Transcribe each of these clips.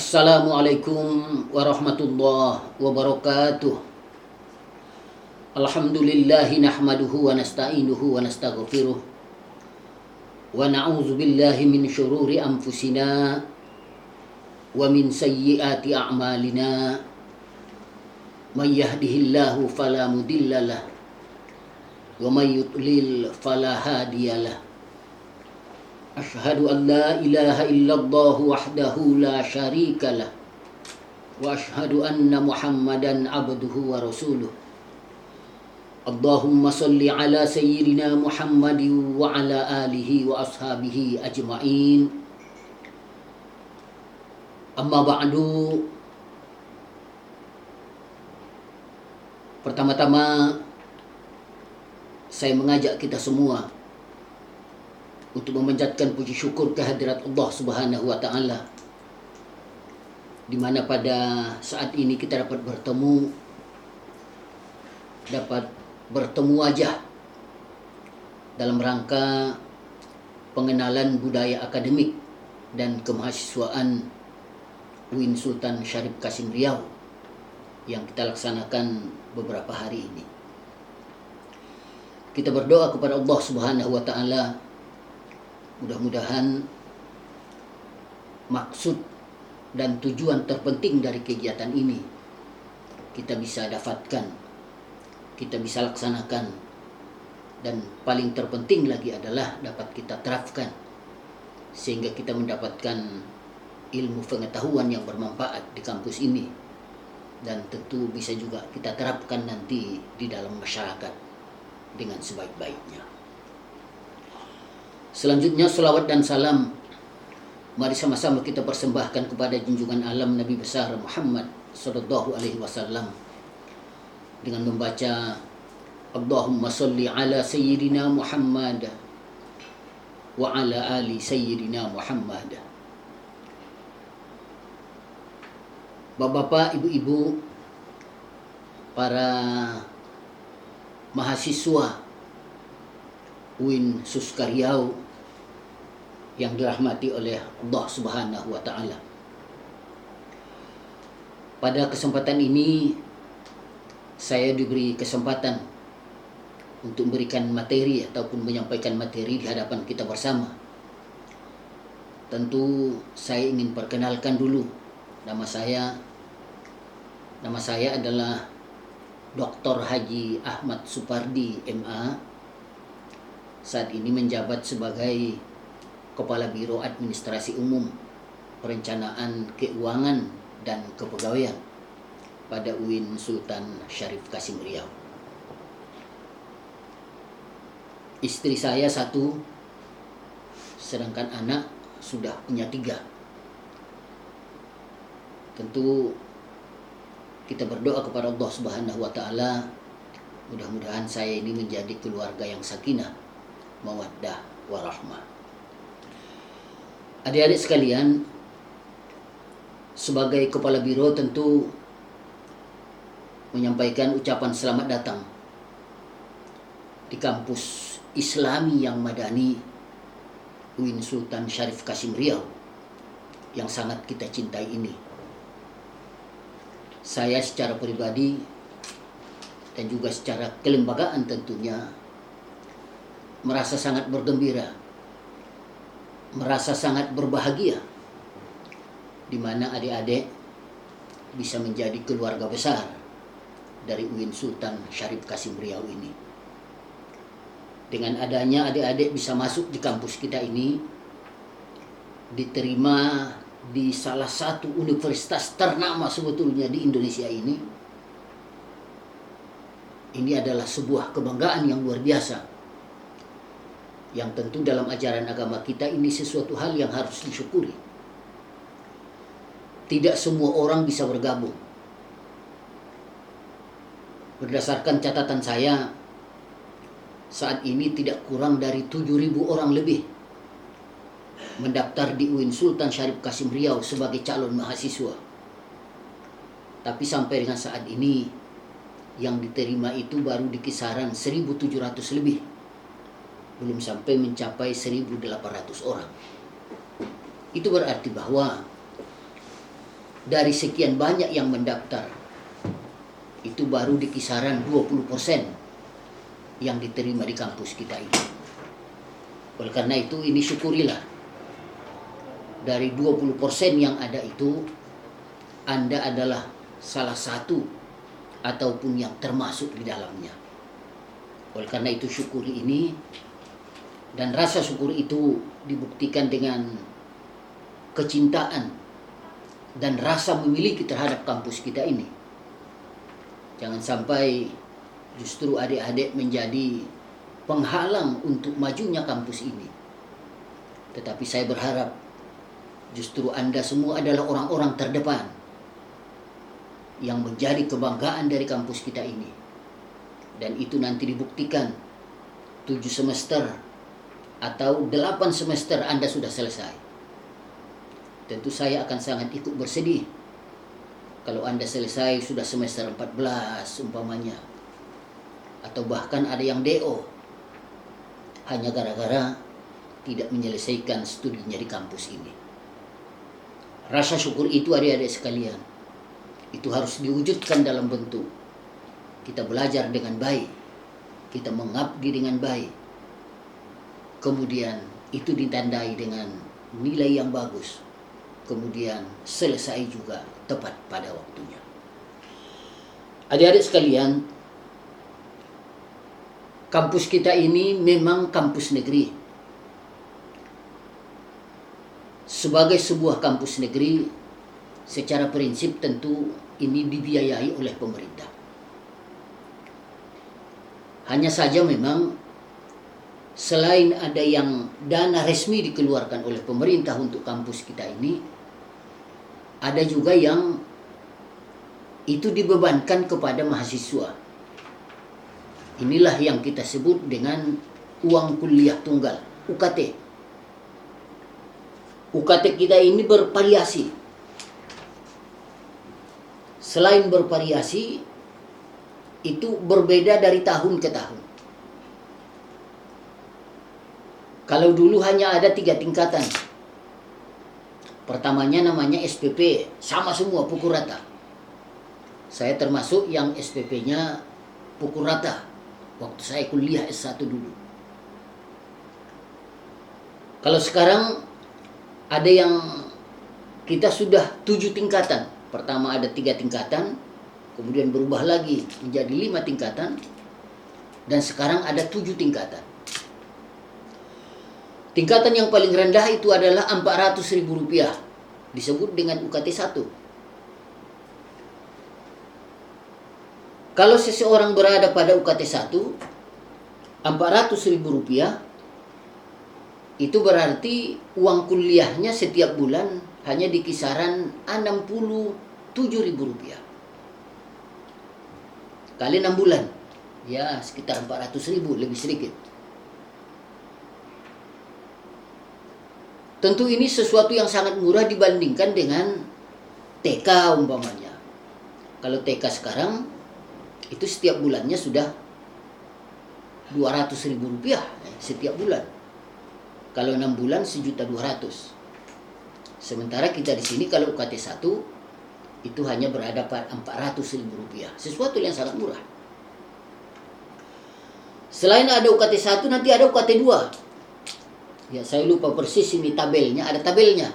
Assalamualaikum warahmatullahi wabarakatuh. Alhamdulillahi nahmaduhu wa nasta'inuhu wa nastaghfiruh. Wa na'udzu billahi min syururi anfusina wa min sayyiati a'malina. May yahdihillahu fala mudhillalah wa may yudlil fala hadiyalah. Asyhadu an la ilaha illallah wahdahu la syarika lah wa asyhadu anna Muhammadan abduhu wa rasuluh. Allahumma salli ala sayyidina Muhammadin wa ala alihi wa ashabihi ajma'in. Amma ba'du. Pertama-tama saya mengajak kita semua untuk memanjatkan puji syukur kehadirat Allah Subhanahu wa taala, di mana pada saat ini kita dapat bertemu wajah dalam rangka pengenalan budaya akademik dan kemahasiswaan UIN Sultan Syarif Qasim Riau yang kita laksanakan beberapa hari ini. Kita berdoa kepada Allah Subhanahu wa taala, mudah-mudahan maksud dan tujuan terpenting dari kegiatan ini kita bisa dapatkan, kita bisa laksanakan, dan paling terpenting lagi adalah dapat kita terapkan sehingga kita mendapatkan ilmu pengetahuan yang bermanfaat di kampus ini, dan tentu bisa juga kita terapkan nanti di dalam masyarakat dengan sebaik-baiknya. Selanjutnya salawat dan salam mari sama-sama kita persembahkan kepada junjungan alam Nabi besar Muhammad sallallahu alaihi wasallam dengan membaca Allahumma salli ala sayyidina Muhammad wa ala ali sayyidina Muhammad. Bapak-bapak, ibu-ibu, para mahasiswa UIN Suska Riau yang dirahmati oleh Allah Subhanahu wa taala. Pada kesempatan ini saya diberi kesempatan untuk memberikan materi ataupun menyampaikan materi di hadapan kita bersama. Tentu saya ingin perkenalkan dulu nama saya. Nama saya adalah Dr. Haji Ahmad Supardi MA. Saat ini menjabat sebagai Kepala Biro Administrasi Umum, Perencanaan Keuangan dan Kepegawaian pada UIN Sultan Syarif Qasim Riau. Istri saya 1, sedangkan anak sudah punya 3. Tentu kita berdoa kepada Allah Subhanahu wa taala, mudah-mudahan saya ini menjadi keluarga yang sakinah, mawaddah warahmah. Adik-adik sekalian, sebagai kepala biro tentu menyampaikan ucapan selamat datang di kampus Islami yang madani UIN Sultan Syarif Qasim Riau yang sangat kita cintai ini. Saya secara pribadi dan juga secara kelembagaan tentunya merasa sangat bergembira, merasa sangat berbahagia, di mana adik-adik bisa menjadi keluarga besar dari UIN Sultan Syarif Qasim Riau ini. Dengan adanya adik-adik bisa masuk di kampus kita ini, diterima di salah satu universitas ternama sebetulnya di Indonesia ini adalah sebuah kebanggaan yang luar biasa, yang tentu dalam ajaran agama kita ini sesuatu hal yang harus disyukuri. Tidak semua orang bisa bergabung. Berdasarkan catatan saya, saat ini tidak kurang dari 7.000 orang lebih mendaftar di UIN Sultan Syarif Qasim Riau sebagai calon mahasiswa. Tapi sampai dengan saat ini yang diterima itu baru di kisaran 1.700 lebih. Belum sampai mencapai 1.800 orang. Itu berarti bahwa dari sekian banyak yang mendaftar, itu baru di kisaran 20% yang diterima di kampus kita ini. Oleh karena itu ini syukurilah, dari 20% yang ada itu, Anda adalah salah satu ataupun yang termasuk di dalamnya. Oleh karena itu syukuri ini, dan rasa syukur itu dibuktikan dengan kecintaan dan rasa memiliki terhadap kampus kita ini. Jangan sampai justru adik-adik menjadi penghalang untuk majunya kampus ini. Tetapi saya berharap justru Anda semua adalah orang-orang terdepan yang menjadi kebanggaan dari kampus kita ini. Dan itu nanti dibuktikan 7 semester atau 8 semester Anda sudah selesai. Tentu saya akan sangat ikut bersedih kalau Anda selesai sudah semester 14 umpamanya, atau bahkan ada yang DO hanya gara-gara tidak menyelesaikan studinya di kampus ini. Rasa syukur itu adik-adik sekalian, itu harus diwujudkan dalam bentuk kita belajar dengan baik, kita mengabdi dengan baik, kemudian itu ditandai dengan nilai yang bagus, kemudian selesai juga tepat pada waktunya. Adik-adik sekalian, kampus kita ini memang kampus negeri. Sebagai sebuah kampus negeri, secara prinsip tentu ini dibiayai oleh pemerintah. Hanya saja memang selain ada yang dana resmi dikeluarkan oleh pemerintah untuk kampus kita ini, ada juga yang itu dibebankan kepada mahasiswa. Inilah yang kita sebut dengan uang kuliah tunggal, UKT. UKT kita ini bervariasi. Selain bervariasi, itu berbeda dari tahun ke tahun. Kalau dulu hanya ada 3 tingkatan. Pertamanya namanya SPP, sama semua pukul rata. Saya termasuk yang SPP-nya pukul rata waktu saya kuliah S1 dulu. Kalau sekarang ada yang kita sudah 7 tingkatan. Pertama ada 3 tingkatan, kemudian berubah lagi menjadi 5 tingkatan, dan sekarang ada 7 tingkatan. Tingkatan yang paling rendah itu adalah Rp400.000, disebut dengan UKT 1. Kalau seseorang berada pada UKT 1, Rp400.000, itu berarti uang kuliahnya setiap bulan hanya di kisaran Rp67.000. Kali 6 bulan, ya sekitar 400.000, lebih sedikit. Tentu ini sesuatu yang sangat murah dibandingkan dengan TK umpamanya. Kalau TK sekarang, itu setiap bulannya sudah Rp200.000 setiap bulan. Kalau 6 bulan 1.200.000. Sementara kita di sini kalau UKT 1 itu hanya berada pada Rp400.000. Sesuatu yang sangat murah. Selain ada UKT 1, nanti ada UKT 2. Ya, saya lupa persis ini tabelnya, ada tabelnya.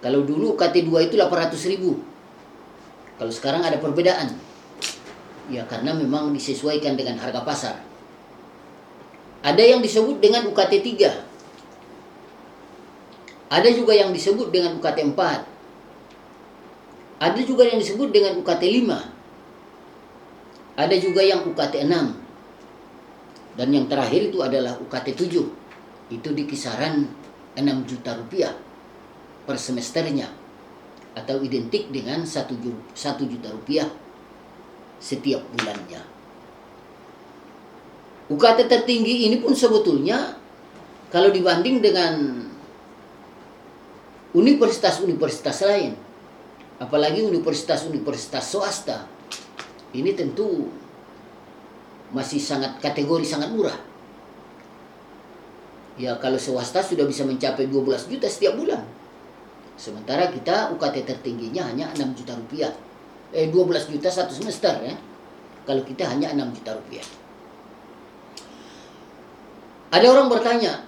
Kalau dulu UKT 2 itu 800.000. Kalau sekarang ada perbedaan. Ya, karena memang disesuaikan dengan harga pasar. Ada yang disebut dengan UKT 3. Ada juga yang disebut dengan UKT 4. Ada juga yang disebut dengan UKT 5. Ada juga yang UKT 6. Dan yang terakhir itu adalah UKT 7. Itu di kisaran Rp6 juta per semesternya, atau identik dengan 1 juta rupiah setiap bulannya. UKT tertinggi ini pun sebetulnya kalau dibanding dengan universitas-universitas lain, apalagi universitas-universitas swasta, ini tentu masih kategori sangat murah. Ya, kalau swasta sudah bisa mencapai 12 juta setiap bulan. Sementara kita UKT tertingginya hanya 6 juta rupiah. 12 juta satu semester ya. Kalau kita hanya 6 juta rupiah. Ada orang bertanya,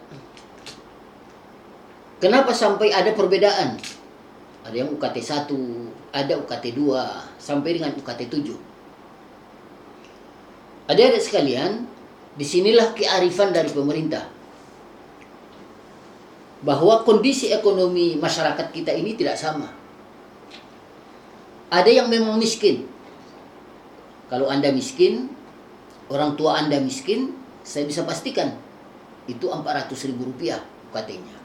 kenapa sampai ada perbedaan? Ada yang UKT 1, ada UKT 2, sampai dengan UKT 7. Adik-adik sekalian, disinilah kearifan dari pemerintah. Bahwa kondisi ekonomi masyarakat kita ini tidak sama. Ada yang memang miskin. Kalau Anda miskin, orang tua Anda miskin, saya bisa pastikan itu 400.000 rupiah UKT-nya.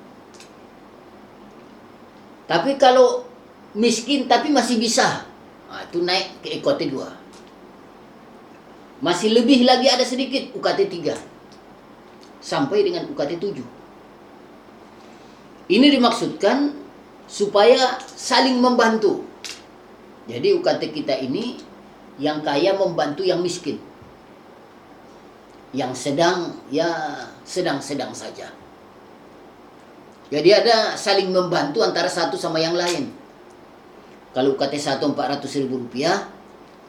Tapi kalau miskin tapi masih bisa, itu naik ke UKT 2. Masih lebih lagi ada sedikit UKT 3. Sampai dengan UKT 7. Ini dimaksudkan supaya saling membantu. Jadi UKT kita ini yang kaya membantu yang miskin. Yang sedang, ya sedang-sedang saja. Jadi ada saling membantu antara satu sama yang lain. Kalau UKT 1 400.000 rupiah,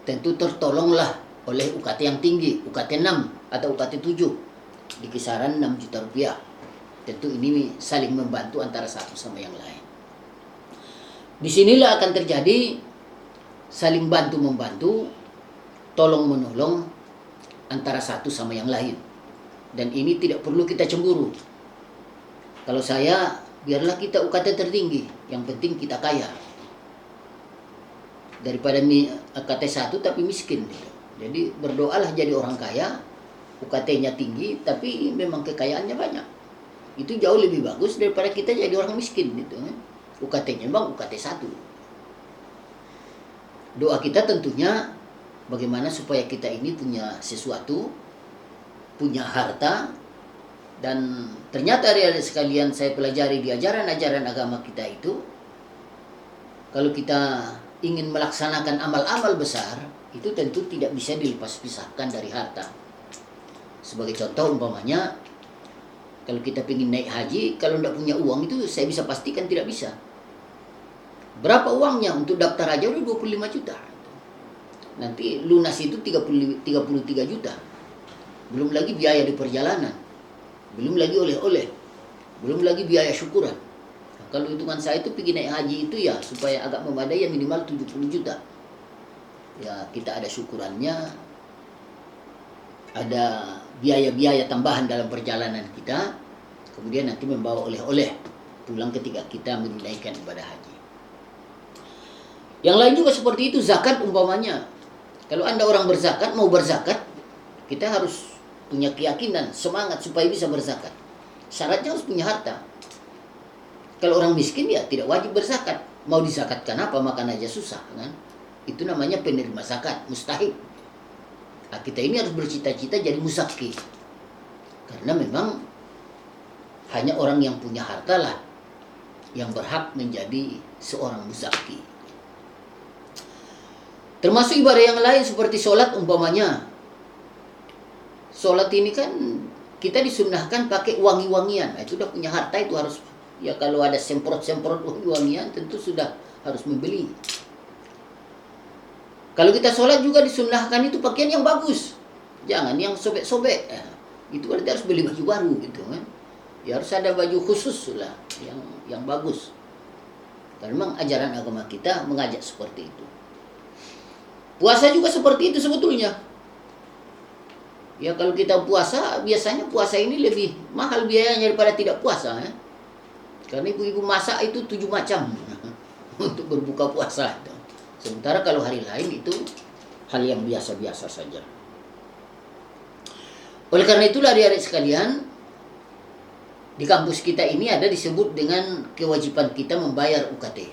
tentu tertolonglah oleh UKT yang tinggi, UKT 6 atau UKT 7 di kisaran 6 juta rupiah. Tentu ini saling membantu antara satu sama yang lain. Disinilah akan terjadi saling bantu-membantu, tolong-menolong antara satu sama yang lain. Dan ini tidak perlu kita cemburu. Kalau saya, biarlah kita UKT tertinggi, yang penting kita kaya. Daripada UKT 1 tapi miskin. Jadi berdoalah jadi orang kaya, UKT-nya tinggi, tapi memang kekayaannya banyak. Itu jauh lebih bagus daripada kita jadi orang miskin gitu. UKT-nya memang UKT 1. Doa kita tentunya bagaimana supaya kita ini punya sesuatu, punya harta, dan ternyata adik-adik sekalian saya pelajari di ajaran-ajaran agama kita itu, kalau kita ingin melaksanakan amal-amal besar, itu tentu tidak bisa dilepas-pisahkan dari harta. Sebagai contoh umpamanya, kalau kita ingin naik haji, kalau tidak punya uang itu saya bisa pastikan tidak bisa. Berapa uangnya untuk daftar aja udah 25 juta. Nanti lunas itu 33 juta. Belum lagi biaya di perjalanan. Belum lagi oleh-oleh. Belum lagi biaya syukuran. Nah, kalau hitungan saya itu pergi naik haji itu ya supaya agak memadai ya minimal 70 juta. Ya kita ada syukurannya. Ada biaya-biaya tambahan dalam perjalanan kita, kemudian nanti membawa oleh-oleh pulang ketika kita menunaikan ibadah haji. Yang lain juga seperti itu, zakat umpamanya. Kalau Anda orang berzakat, mau berzakat, kita harus punya keyakinan, semangat supaya bisa berzakat. Syaratnya harus punya harta. Kalau orang miskin ya tidak wajib berzakat. Mau dizakatkan apa, makan aja susah kan? Itu namanya penerima zakat, mustahil. Nah, kita ini harus bercita-cita jadi muzaki. Karena memang hanya orang yang punya harta lah yang berhak menjadi seorang muzaki. Termasuk ibadah yang lain seperti sholat umpamanya. Sholat ini kan kita disunnahkan pakai wangi-wangian. Nah, itu udah punya harta itu harus, ya kalau ada semprot-semprot wangi-wangian tentu sudah harus membeli. Kalau kita sholat juga disunnahkan itu pakaian yang bagus. Jangan yang sobek-sobek. Itu berarti harus beli baju baru gitu kan. Ya harus ada baju khusus lah yang bagus. Karena memang ajaran agama kita mengajak seperti itu. Puasa juga seperti itu sebetulnya. Ya kalau kita puasa, biasanya puasa ini lebih mahal biayanya daripada tidak puasa ya. Karena ibu-ibu masak itu 7 macam untuk berbuka puasa itu. Sementara kalau hari lain itu hal yang biasa-biasa saja. Oleh karena itulah adik-adik sekalian, di kampus kita ini ada disebut dengan kewajiban kita membayar UKT.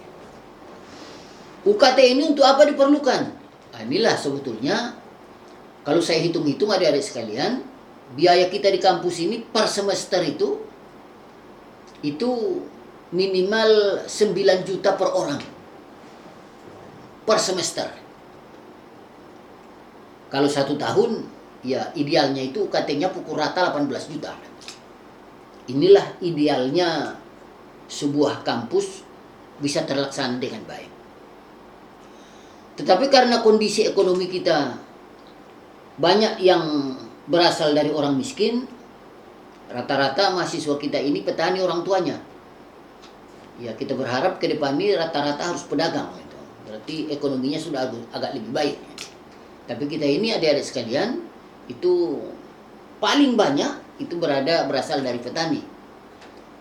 UKT ini untuk apa diperlukan? Nah, inilah sebetulnya, kalau saya hitung-hitung adik-adik sekalian, biaya kita di kampus ini per semester itu minimal 9 juta per orang. Per semester. Kalau 1 tahun, ya idealnya itu UKT-nya pukul rata 18 juta. Inilah idealnya sebuah kampus bisa terlaksana dengan baik. Tetapi karena kondisi ekonomi kita banyak yang berasal dari orang miskin, rata-rata mahasiswa kita ini petani orang tuanya. Ya, kita berharap ke depan ini rata-rata harus pedagang gitu. Berarti ekonominya sudah agak lebih baik. Tapi kita ini adik-adik sekalian, itu paling banyak itu berasal dari petani.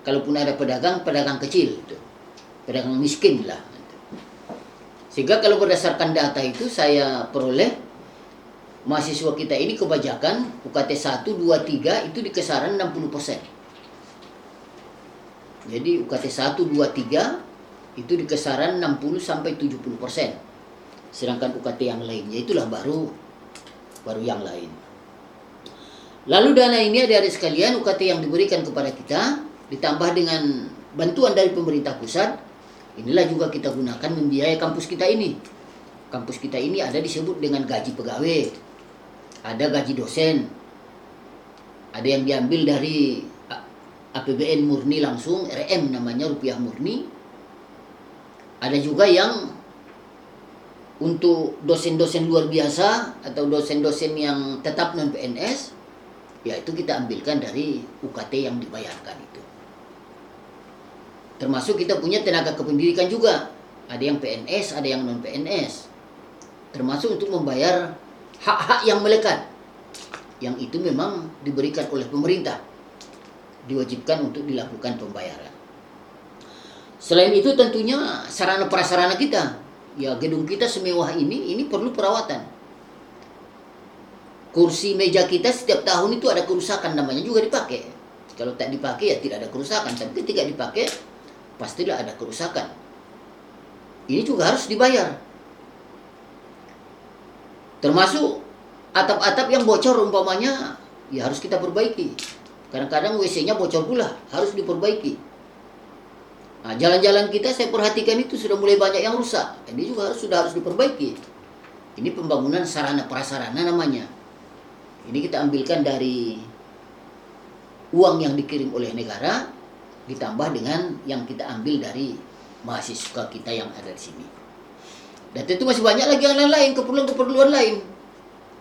Kalaupun ada pedagang, pedagang kecil gitu. Pedagang miskin lah. Sehingga kalau berdasarkan data itu saya peroleh, mahasiswa kita ini kebanyakan UKT 1, 2, 3 itu di kisaran 60%. Jadi UKT 1, 2, 3 itu di kisaran 60-70%. Sedangkan UKT yang lainnya itulah baru yang lain. Lalu dana ini adik-adik sekalian, UKT yang diberikan kepada kita ditambah dengan bantuan dari pemerintah pusat, inilah juga kita gunakan membiayai kampus kita ini. Kampus kita ini ada disebut dengan gaji pegawai, ada gaji dosen, ada yang diambil dari APBN murni langsung, RM namanya, rupiah murni. Ada juga yang untuk dosen-dosen luar biasa atau dosen-dosen yang tetap non-PNS, yaitu kita ambilkan dari UKT yang dibayarkan itu. Termasuk kita punya tenaga kependidikan juga. Ada yang PNS, ada yang non-PNS. Termasuk untuk membayar hak-hak yang melekat. Yang itu memang diberikan oleh pemerintah. Diwajibkan untuk dilakukan pembayaran. Selain itu tentunya sarana prasarana kita. Ya, gedung kita semewah ini perlu perawatan. Kursi meja kita setiap tahun itu ada kerusakan, namanya juga dipakai. Kalau tak dipakai ya tidak ada kerusakan. Tapi ketika dipakai pastilah ada kerusakan. Ini juga harus dibayar. Termasuk atap-atap yang bocor umpamanya, ya harus kita perbaiki. Kadang-kadang WC-nya bocor pula, harus diperbaiki. Nah, jalan-jalan kita saya perhatikan itu sudah mulai banyak yang rusak. Ini juga sudah harus diperbaiki. Ini pembangunan sarana prasarana namanya. Ini kita ambilkan dari uang yang dikirim oleh negara, ditambah dengan yang kita ambil dari mahasiswa kita yang ada di sini. Dan tentu masih banyak lagi yang lain-lain, keperluan-keperluan lain.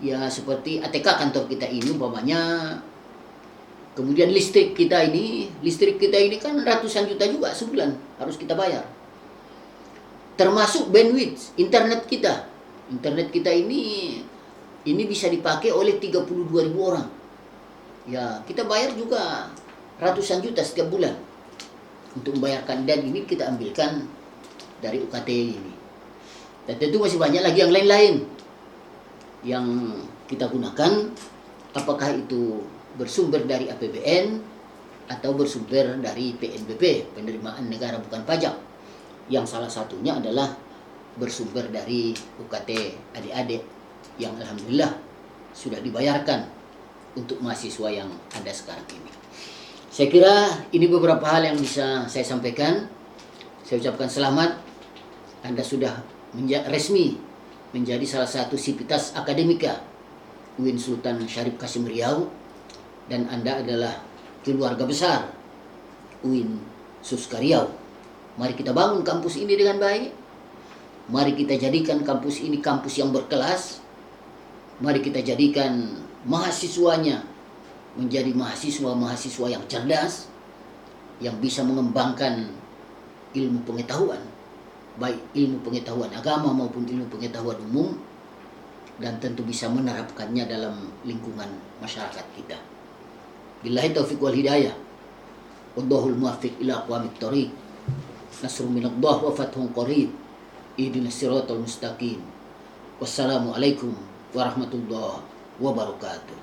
Ya seperti ATK kantor kita ini umpamanya. Kemudian listrik kita ini kan ratusan juta juga sebulan harus kita bayar. Termasuk bandwidth internet kita. Internet kita ini bisa dipakai oleh 32.000 orang. Ya, kita bayar juga ratusan juta setiap bulan untuk membayarkan, dan ini kita ambilkan dari UKT ini. Dan tentu masih banyak lagi yang lain-lain yang kita gunakan, apakah itu bersumber dari APBN atau bersumber dari PNBP, penerimaan negara bukan pajak, yang salah satunya adalah bersumber dari UKT adik-adik yang alhamdulillah sudah dibayarkan untuk mahasiswa yang ada sekarang ini. Saya kira ini beberapa hal yang bisa saya sampaikan. Saya ucapkan selamat, Anda sudah resmi menjadi salah satu sivitas akademika UIN Sultan Syarif Kasim Riau, dan Anda adalah keluarga besar UIN Suska Riau. Mari kita bangun kampus ini dengan baik. Mari kita jadikan kampus ini kampus yang berkelas. Mari kita jadikan mahasiswanya menjadi mahasiswa-mahasiswa yang cerdas, yang bisa mengembangkan ilmu pengetahuan, baik ilmu pengetahuan agama maupun ilmu pengetahuan umum, dan tentu bisa menerapkannya dalam lingkungan masyarakat kita. Billahi taufiq wal hidayah. Wallahul muwaffiq ila aqwamit thoriq. Nasrun minallah wa fathun qarib. Ihdinas siratal mustaqim. Wassalamualaikum warahmatullahi wabarakatuh.